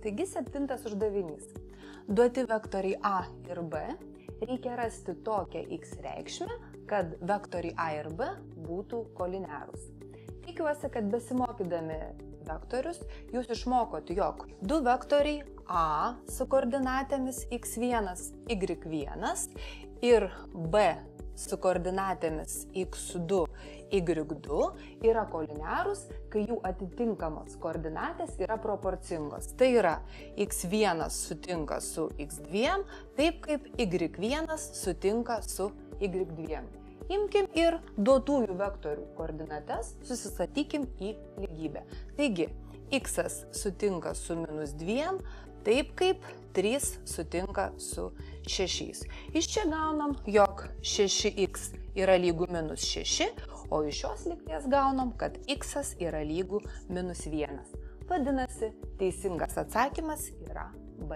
Taigi 7 uždavinys. Duoti vektoriai A ir B, reikia rasti tokią x reikšmę, kad vektoriai A ir B būtų koliniarūs. Tikiuosi, kad besimokydami vektorius jūs išmokot, jog du vektoriai A su koordinatėmis x1, y1 ir B su koordinatėmis x2, y2 yra koliniarūs, kai jų atitinkamos koordinatės yra proporcingos. Tai yra x1 sutinka su x2, taip kaip y1 sutinka su y2. Imkim ir duotųjų vektorių koordinates susistatykim į lygybę. Taigi, x sutinka su -2, taip kaip 3 sutinka su 6. Iš čia gaunam, jog 6x yra lygu -6, o iš šios lygties gaunam, kad x yra lygu -1. Vadinasi, teisingas atsakymas yra B.